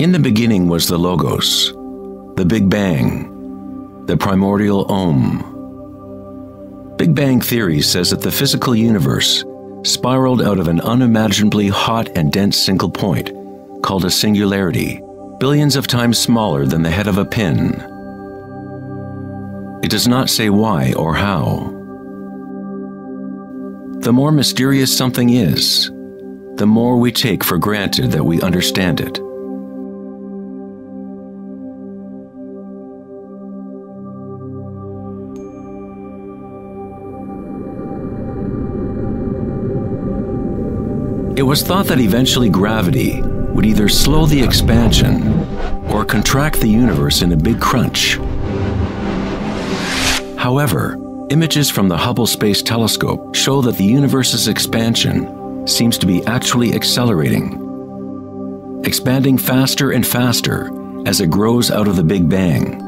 In the beginning was the Logos, the Big Bang, the primordial Om. Big Bang theory says that the physical universe spiraled out of an unimaginably hot and dense single point, called a singularity, billions of times smaller than the head of a pin. It does not say why or how. The more mysterious something is, the more we take for granted that we understand it. It was thought that eventually gravity would either slow the expansion or contract the universe in a big crunch. However, images from the Hubble Space Telescope show that the universe's expansion seems to be actually accelerating, expanding faster and faster as it grows out of the Big Bang.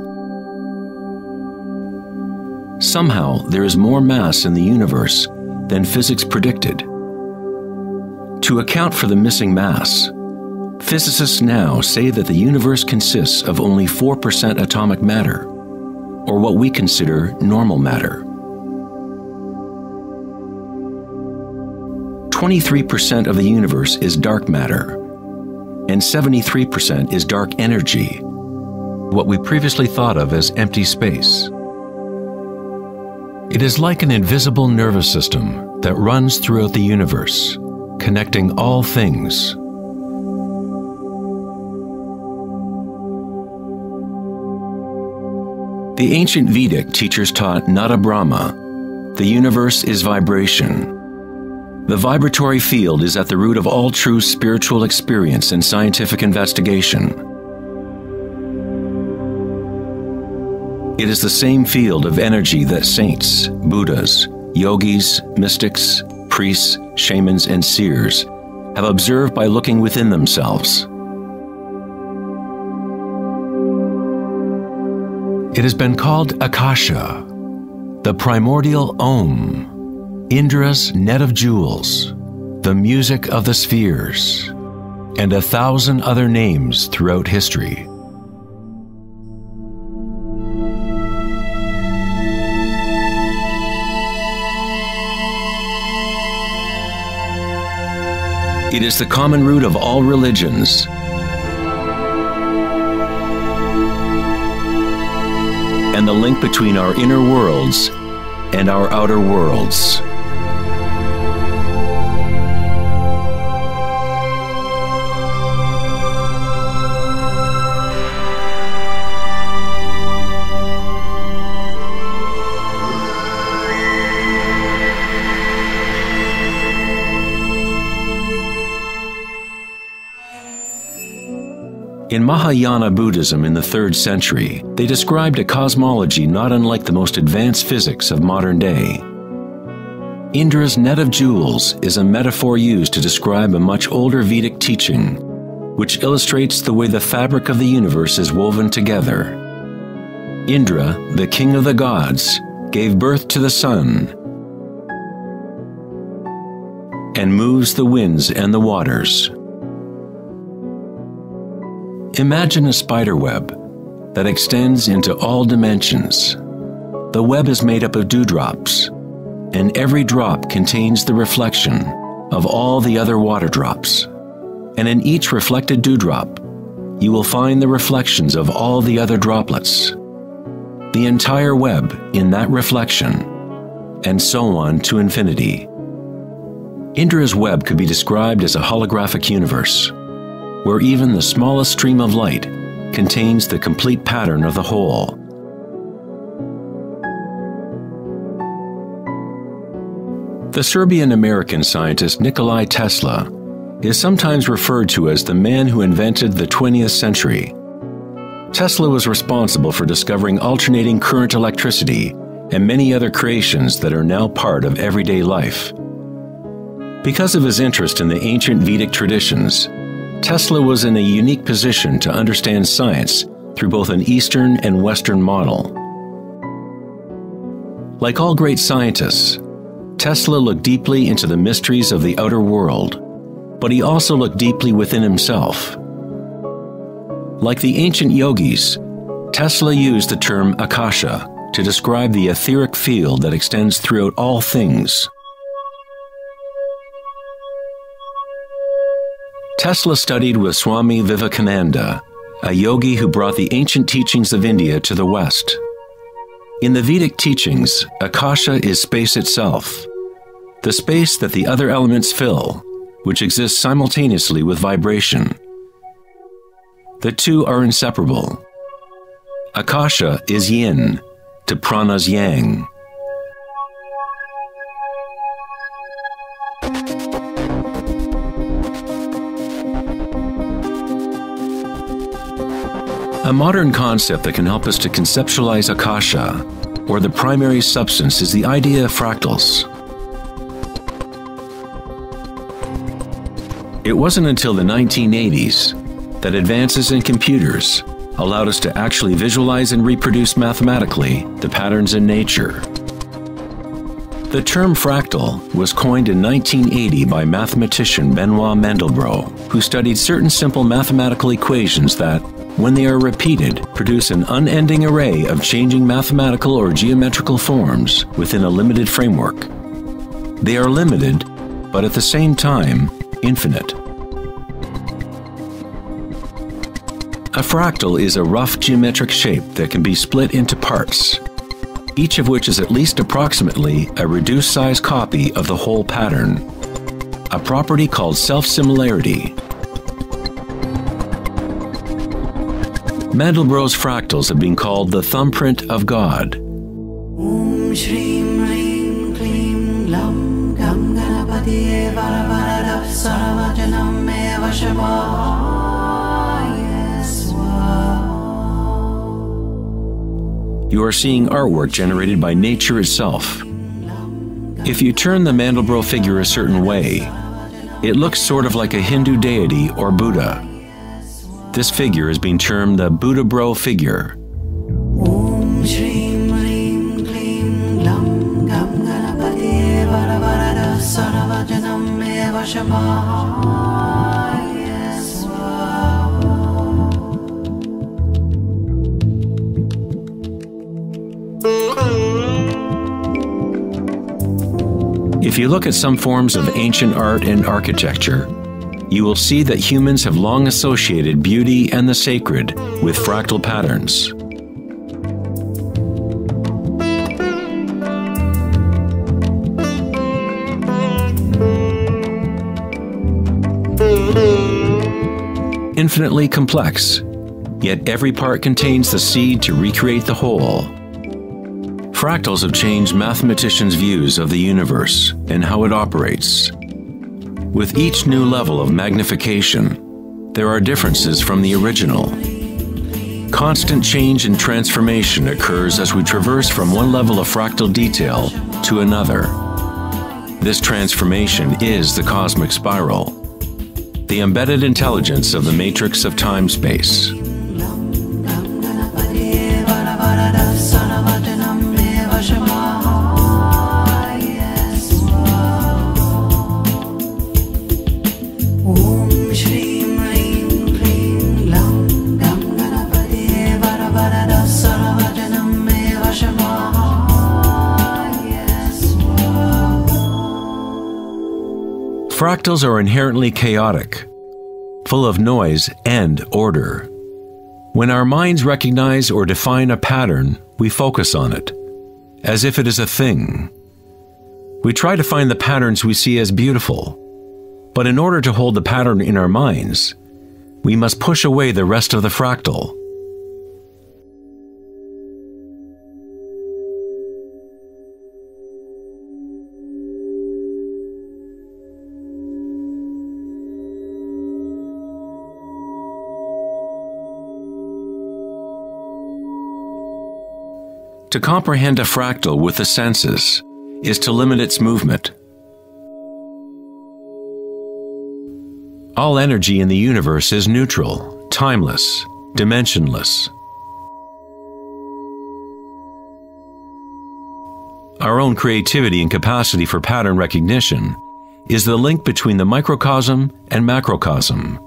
Somehow, there is more mass in the universe than physics predicted. To account for the missing mass, physicists now say that the universe consists of only 4% atomic matter, or what we consider normal matter. 23% of the universe is dark matter, and 73% is dark energy, what we previously thought of as empty space. It is like an invisible nervous system that runs throughout the universe, connecting all things. The ancient Vedic teachers taught Nada Brahma, the universe is vibration. The vibratory field is at the root of all true spiritual experience and scientific investigation. It is the same field of energy that saints, Buddhas, yogis, mystics, priests, shamans, and seers have observed by looking within themselves. It has been called Akasha, the primordial Om, Indra's net of jewels, the music of the spheres, and 1,000 other names throughout history. It is the common root of all religions. And the link between our inner worlds and our outer worlds. In Mahayana Buddhism in the 3rd century, they described a cosmology not unlike the most advanced physics of modern day. Indra's net of jewels is a metaphor used to describe a much older Vedic teaching, which illustrates the way the fabric of the universe is woven together. Indra, the king of the gods, gave birth to the sun and moves the winds and the waters. Imagine a spider web that extends into all dimensions. The web is made up of dewdrops, and every drop contains the reflection of all the other water drops. And in each reflected dewdrop, you will find the reflections of all the other droplets. The entire web in that reflection, and so on to infinity. Indra's web could be described as a holographic universe, where even the smallest stream of light contains the complete pattern of the whole. The Serbian-American scientist Nikola Tesla is sometimes referred to as the man who invented the 20th century. Tesla was responsible for discovering alternating current electricity and many other creations that are now part of everyday life. Because of his interest in the ancient Vedic traditions, Tesla was in a unique position to understand science through both an Eastern and Western model. Like all great scientists, Tesla looked deeply into the mysteries of the outer world, but he also looked deeply within himself. Like the ancient yogis, Tesla used the term Akasha to describe the etheric field that extends throughout all things. Tesla studied with Swami Vivekananda, a yogi who brought the ancient teachings of India to the West. In the Vedic teachings, Akasha is space itself, the space that the other elements fill, which exists simultaneously with vibration. The two are inseparable. Akasha is yin to prana's yang. A modern concept that can help us to conceptualize Akasha, or the primary substance, is the idea of fractals. It wasn't until the 1980s that advances in computers allowed us to actually visualize and reproduce mathematically the patterns in nature. The term fractal was coined in 1980 by mathematician Benoit Mandelbrot, who studied certain simple mathematical equations that, when they are repeated, produce an unending array of changing mathematical or geometrical forms within a limited framework. They are limited, but at the same time, infinite. A fractal is a rough geometric shape that can be split into parts, each of which is at least approximately a reduced size copy of the whole pattern, a property called self-similarity. Mandelbrot's fractals have been called the thumbprint of God. You are seeing artwork generated by nature itself. If you turn the Mandelbrot figure a certain way, it looks sort of like a Hindu deity or Buddha. This figure is being termed the Buddha-bro figure. If you look at some forms of ancient art and architecture, you will see that humans have long associated beauty and the sacred with fractal patterns. Infinitely complex, yet every part contains the seed to recreate the whole. Fractals have changed mathematicians' views of the universe and how it operates. With each new level of magnification, there are differences from the original. Constant change and transformation occurs as we traverse from one level of fractal detail to another. This transformation is the cosmic spiral, the embedded intelligence of the matrix of time-space. Fractals are inherently chaotic, full of noise and order. When our minds recognize or define a pattern, we focus on it, as if it is a thing. We try to find the patterns we see as beautiful, but in order to hold the pattern in our minds, we must push away the rest of the fractal. To comprehend a fractal with the senses is to limit its movement. All energy in the universe is neutral, timeless, dimensionless. Our own creativity and capacity for pattern recognition is the link between the microcosm and macrocosm,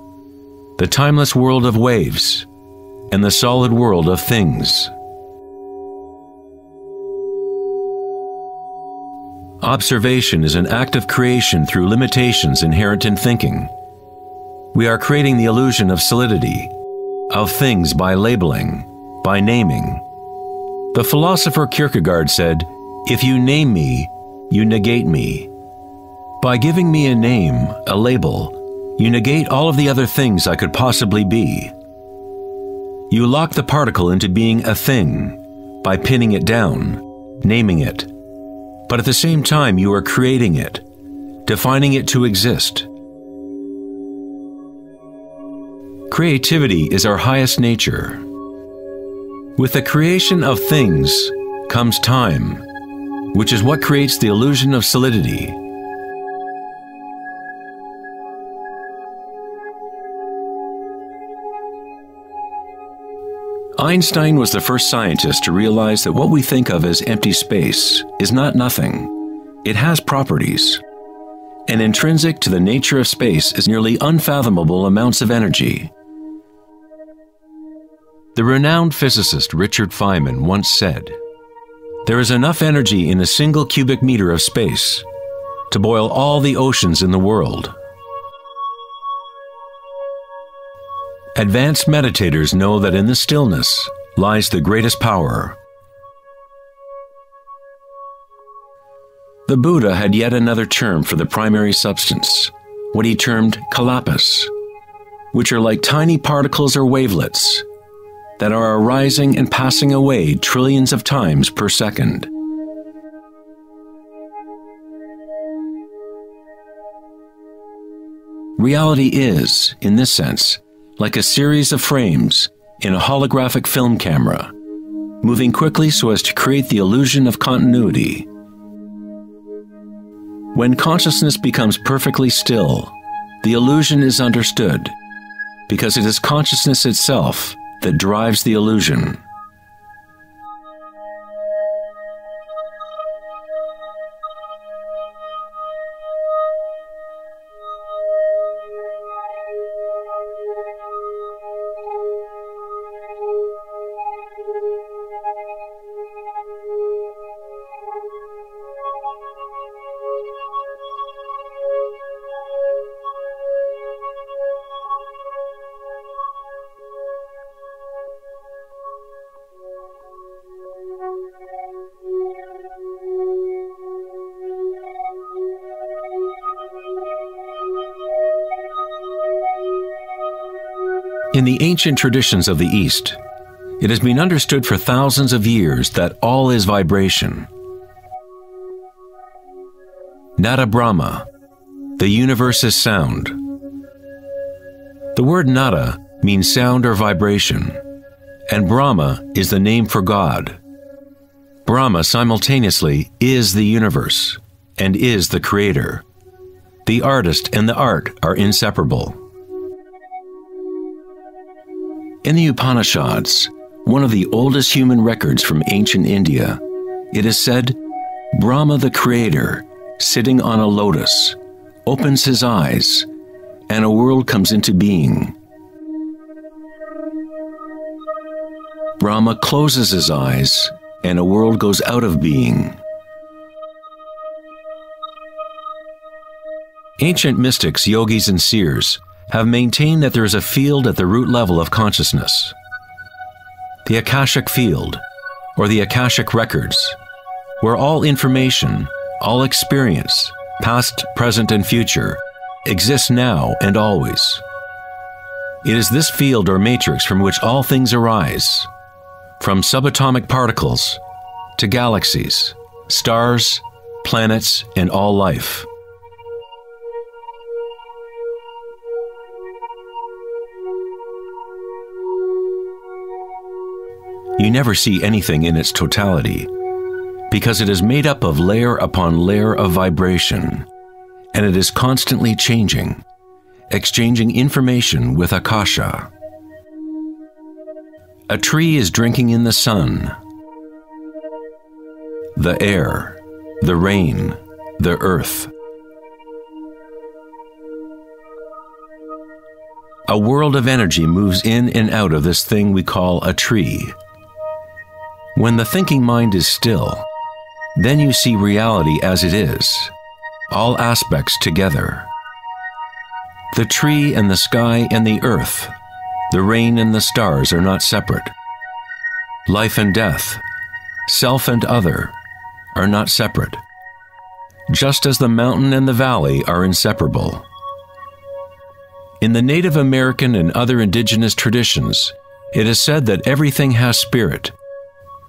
the timeless world of waves, and the solid world of things. Observation is an act of creation through limitations inherent in thinking. We are creating the illusion of solidity, of things by labeling, by naming. The philosopher Kierkegaard said, "If you name me, you negate me." By giving me a name, a label, you negate all of the other things I could possibly be. You lock the particle into being a thing by pinning it down, naming it. But at the same time, you are creating it, defining it to exist. Creativity is our highest nature. With the creation of things comes time, which is what creates the illusion of solidity. Einstein was the first scientist to realize that what we think of as empty space is not nothing. It has properties. And intrinsic to the nature of space is nearly unfathomable amounts of energy. The renowned physicist Richard Feynman once said, "There is enough energy in a single cubic meter of space to boil all the oceans in the world." Advanced meditators know that in the stillness lies the greatest power. The Buddha had yet another term for the primary substance, what he termed kalapas, which are like tiny particles or wavelets that are arising and passing away trillions of times per second. Reality is, in this sense, like a series of frames in a holographic film camera, moving quickly so as to create the illusion of continuity. When consciousness becomes perfectly still, the illusion is understood, because it is consciousness itself that drives the illusion. In the ancient traditions of the East, it has been understood for thousands of years that all is vibration. Nada Brahma, the universe is sound. The word nada means sound or vibration, and Brahma is the name for God. Brahma simultaneously is the universe and is the creator. The artist and the art are inseparable. In the Upanishads, one of the oldest human records from ancient India, it is said, Brahma the creator, sitting on a lotus, opens his eyes, and a world comes into being. Brahma closes his eyes, and a world goes out of being. Ancient mystics, yogis, and seers have maintained that there is a field at the root level of consciousness. The Akashic field, or the Akashic records, where all information, all experience, past, present, and future, exists now and always. It is this field or matrix from which all things arise, from subatomic particles to galaxies, stars, planets, and all life. You never see anything in its totality, because it is made up of layer upon layer of vibration, and it is constantly changing, exchanging information with Akasha. A tree is drinking in the sun, the air, the rain, the earth. a world of energy moves in and out of this thing we call a tree. When the thinking mind is still, then you see reality as it is, all aspects together. The tree and the sky and the earth, the rain and the stars are not separate. Life and death, self and other, are not separate, just as the mountain and the valley are inseparable. In the Native American and other indigenous traditions, it is said that everything has spirit,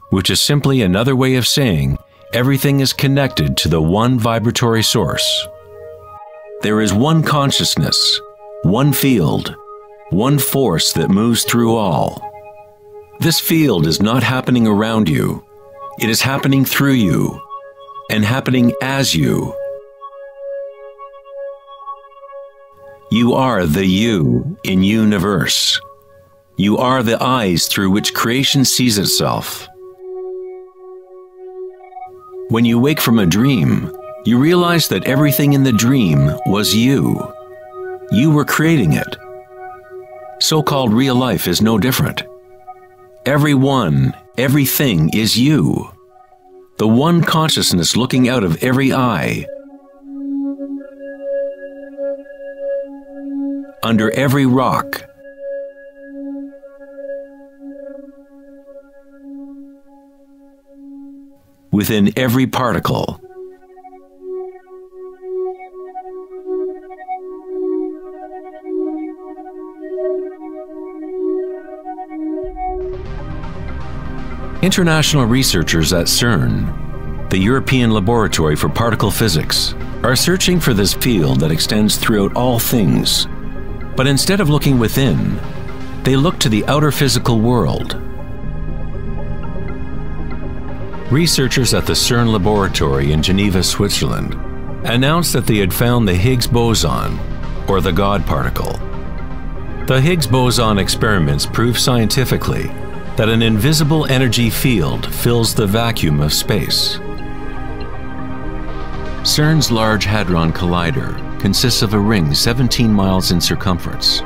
which is simply another way of saying everything is connected to the one vibratory source. There is one consciousness, one field, one force that moves through all. This field is not happening around you, it is happening through you, and happening as you. You are the you in universe. You are the eyes through which creation sees itself. When you wake from a dream, you realize that everything in the dream was you. You were creating it. So-called real life is no different. Everyone, everything is you. The one consciousness looking out of every eye. Under every rock. Within every particle. International researchers at CERN, the European Laboratory for Particle Physics, are searching for this field that extends throughout all things. But instead of looking within, they look to the outer physical world. Researchers at the CERN laboratory in Geneva, Switzerland, announced that they had found the Higgs boson, or the God particle. The Higgs boson experiments prove scientifically that an invisible energy field fills the vacuum of space. CERN's Large Hadron Collider consists of a ring 17 miles in circumference,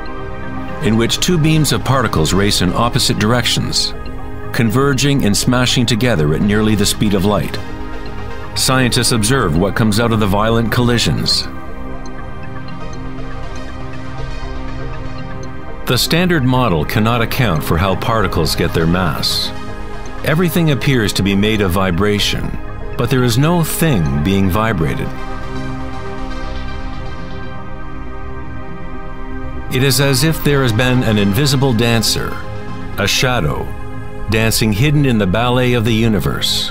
in which two beams of particles race in opposite directions, converging and smashing together at nearly the speed of light. Scientists observe what comes out of the violent collisions. The standard model cannot account for how particles get their mass. Everything appears to be made of vibration, but there is no thing being vibrated. It is as if there has been an invisible dancer, a shadow, dancing hidden in the ballet of the universe.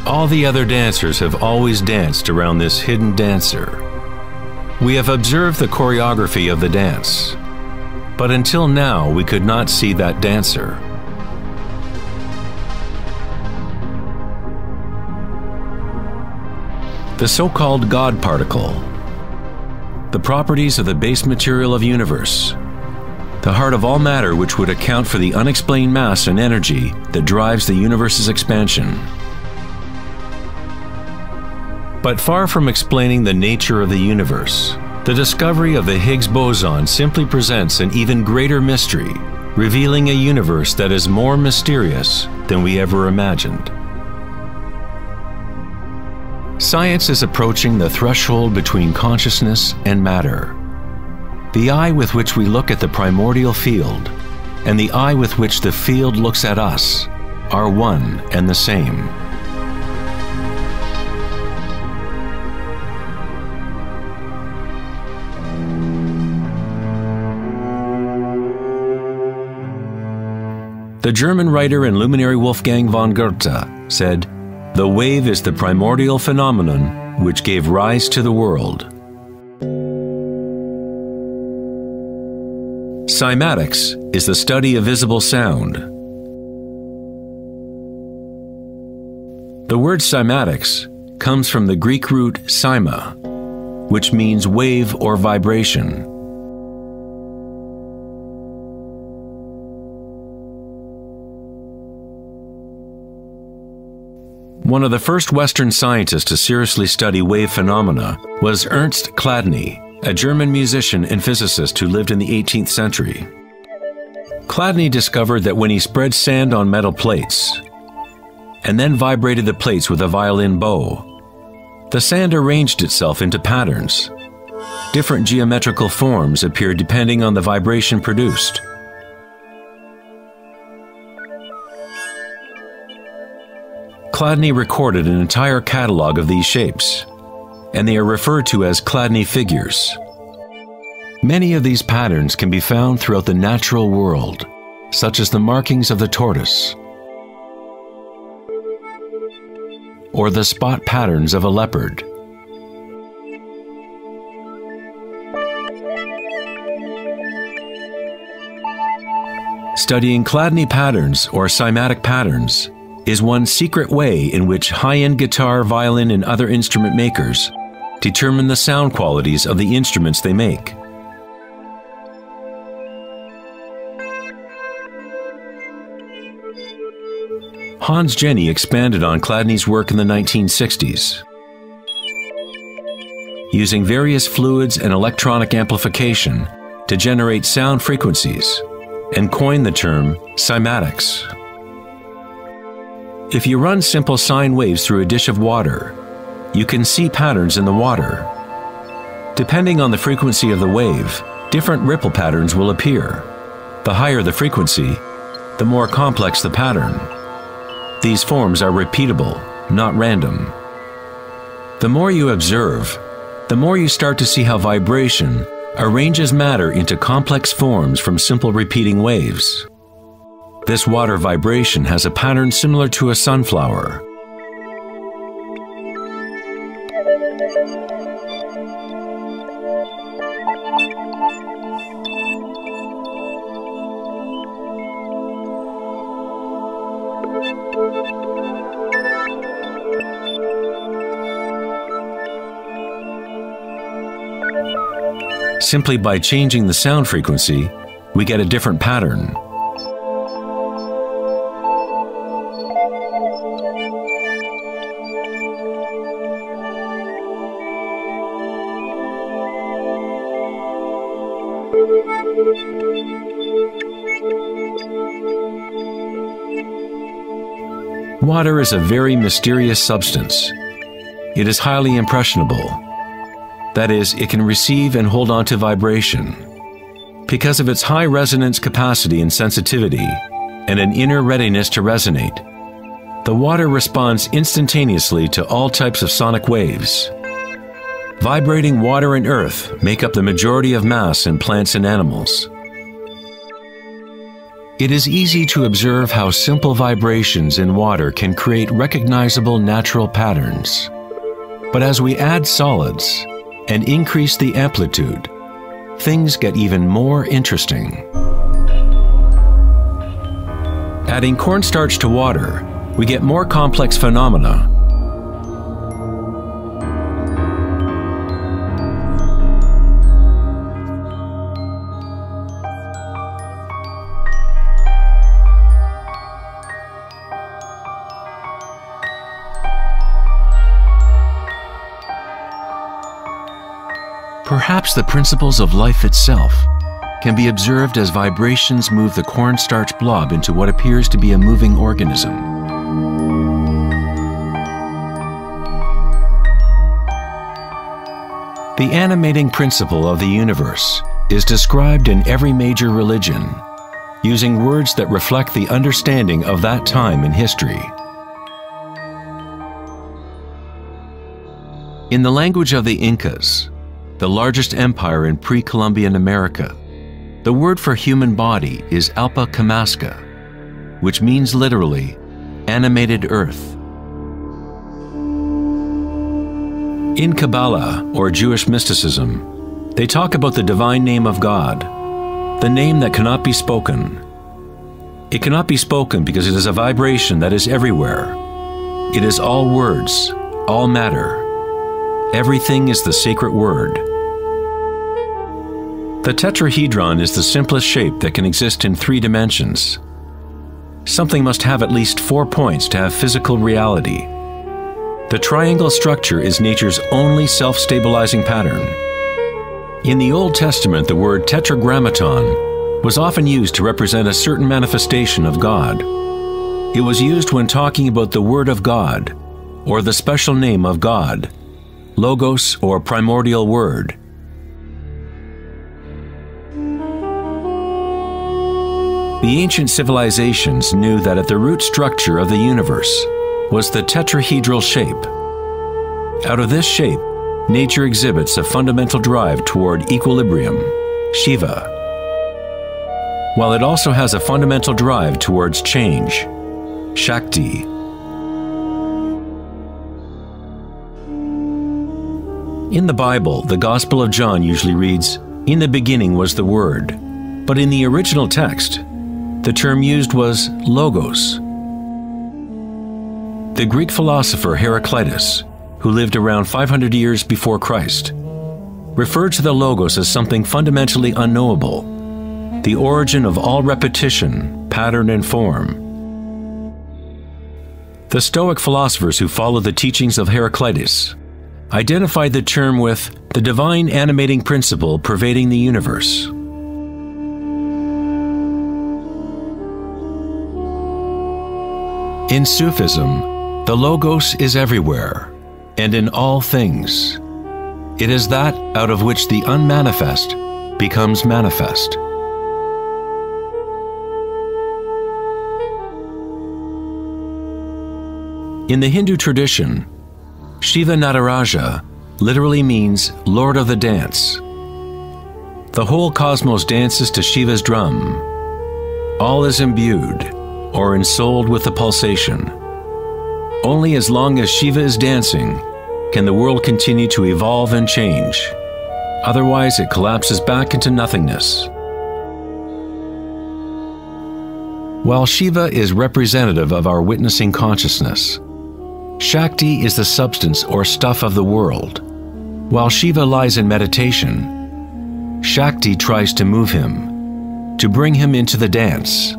All the other dancers have always danced around this hidden dancer. We have observed the choreography of the dance, but until now we could not see that dancer. The so-called God particle, the properties of the base material of universe, the heart of all matter which would account for the unexplained mass and energy that drives the universe's expansion. But far from explaining the nature of the universe, the discovery of the Higgs boson simply presents an even greater mystery, revealing a universe that is more mysterious than we ever imagined. Science is approaching the threshold between consciousness and matter. The eye with which we look at the primordial field and the eye with which the field looks at us are one and the same. The German writer and luminary Wolfgang von Goethe said, "The wave is the primordial phenomenon which gave rise to the world." Cymatics is the study of visible sound. The word cymatics comes from the Greek root cyma, which means wave or vibration. One of the first Western scientists to seriously study wave phenomena was Ernst Chladni, a German musician and physicist who lived in the 18th century. Chladni discovered that when he spread sand on metal plates and then vibrated the plates with a violin bow, the sand arranged itself into patterns. Different geometrical forms appeared depending on the vibration produced. Chladni recorded an entire catalog of these shapes, and they are referred to as Chladni figures. Many of these patterns can be found throughout the natural world, such as the markings of the tortoise, or the spot patterns of a leopard. Studying Chladni patterns or cymatic patterns is one secret way in which high-end guitar, violin, and other instrument makers determine the sound qualities of the instruments they make. Hans Jenny expanded on Chladni's work in the 1960s. Using various fluids and electronic amplification to generate sound frequencies, and coined the term cymatics. If you run simple sine waves through a dish of water, you can see patterns in the water. Depending on the frequency of the wave, different ripple patterns will appear. The higher the frequency, the more complex the pattern. These forms are repeatable, not random. The more you observe, the more you start to see how vibration arranges matter into complex forms from simple repeating waves. This water vibration has a pattern similar to a sunflower. Simply by changing the sound frequency, we get a different pattern. Water is a very mysterious substance. It is highly impressionable. That is, it can receive and hold on to vibration. Because of its high resonance capacity and sensitivity, and an inner readiness to resonate, the water responds instantaneously to all types of sonic waves. Vibrating water and earth make up the majority of mass in plants and animals. It is easy to observe how simple vibrations in water can create recognizable natural patterns. But as we add solids and increase the amplitude, things get even more interesting. Adding cornstarch to water, we get more complex phenomena. Perhaps the principles of life itself can be observed as vibrations move the cornstarch blob into what appears to be a moving organism. The animating principle of the universe is described in every major religion, using words that reflect the understanding of that time in history. In the language of the Incas, the largest empire in pre-Columbian America, the word for human body is Alpa Kamasca, which means literally, animated earth. In Kabbalah, or Jewish mysticism, they talk about the divine name of God, the name that cannot be spoken. It cannot be spoken because it is a vibration that is everywhere. It is all words, all matter. Everything is the sacred word. The tetrahedron is the simplest shape that can exist in 3 dimensions. Something must have at least 4 points to have physical reality. The triangle structure is nature's only self-stabilizing pattern. In the Old Testament, the word tetragrammaton was often used to represent a certain manifestation of God. It was used when talking about the Word of God, or the special name of God, Logos or primordial Word. The ancient civilizations knew that at the root structure of the universe was the tetrahedral shape. Out of this shape, nature exhibits a fundamental drive toward equilibrium, Shiva, while it also has a fundamental drive towards change, Shakti. In the Bible, the Gospel of John usually reads, "In the beginning was the Word," but in the original text, the term used was logos. The Greek philosopher Heraclitus, who lived around 500 years before Christ, referred to the logos as something fundamentally unknowable, the origin of all repetition, pattern, and form. The Stoic philosophers who followed the teachings of Heraclitus identified the term with the divine animating principle pervading the universe. In Sufism, the Logos is everywhere and in all things. It is that out of which the unmanifest becomes manifest. In the Hindu tradition, Shiva Nataraja literally means Lord of the Dance. The whole cosmos dances to Shiva's drum. All is imbued or ensouled with the pulsation. Only as long as Shiva is dancing can the world continue to evolve and change. Otherwise, it collapses back into nothingness. While Shiva is representative of our witnessing consciousness, Shakti is the substance or stuff of the world. While Shiva lies in meditation, Shakti tries to move him, to bring him into the dance.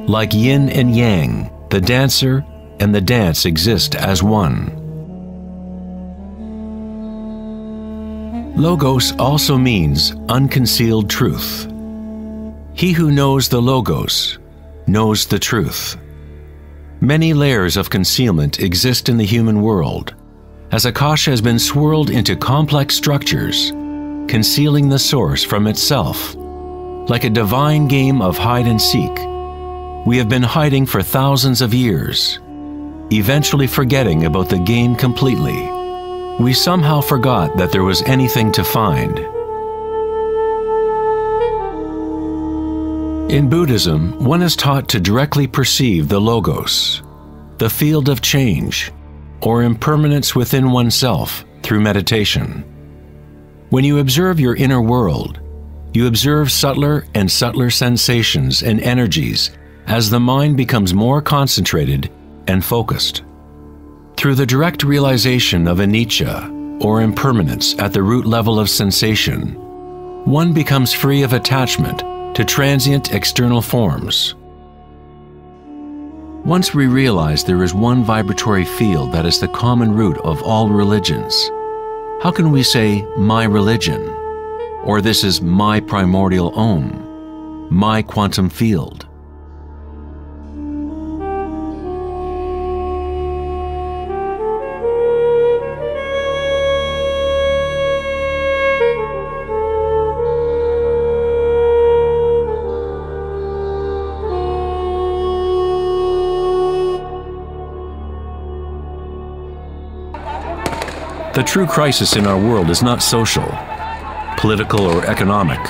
Like yin and yang, the dancer and the dance exist as one. Logos also means unconcealed truth. He who knows the Logos knows the truth. Many layers of concealment exist in the human world, as Akasha has been swirled into complex structures, concealing the source from itself. Like a divine game of hide and seek, we have been hiding for thousands of years, eventually forgetting about the game completely. We somehow forgot that there was anything to find. In Buddhism, one is taught to directly perceive the Logos, the field of change, or impermanence within oneself through meditation. When you observe your inner world, you observe subtler and subtler sensations and energies as the mind becomes more concentrated and focused. Through the direct realization of anicca, or impermanence at the root level of sensation, one becomes free of attachment to transient external forms. Once we realize there is one vibratory field that is the common root of all religions, how can we say, my religion, or this is my primordial Om, my quantum field? The true crisis in our world is not social, political, or economic.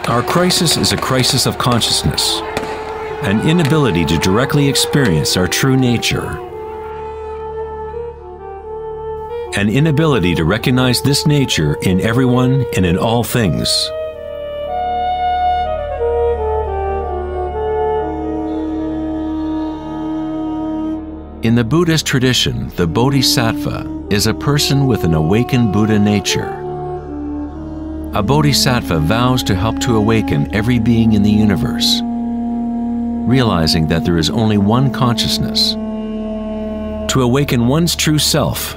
Our crisis is a crisis of consciousness, an inability to directly experience our true nature, an inability to recognize this nature in everyone and in all things. In the Buddhist tradition, the Bodhisattva is a person with an awakened Buddha nature. A Bodhisattva vows to help to awaken every being in the universe, realizing that there is only one consciousness. To awaken one's true self,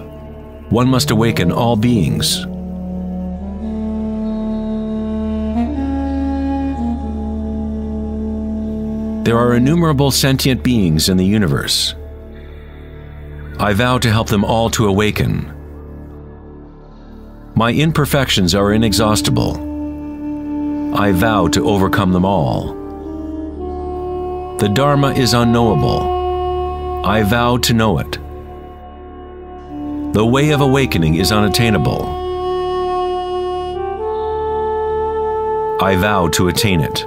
one must awaken all beings, There are innumerable sentient beings in the universe. I vow to help them all to awaken. My imperfections are inexhaustible. I vow to overcome them all. The Dharma is unknowable. I vow to know it. The way of awakening is unattainable. I vow to attain it.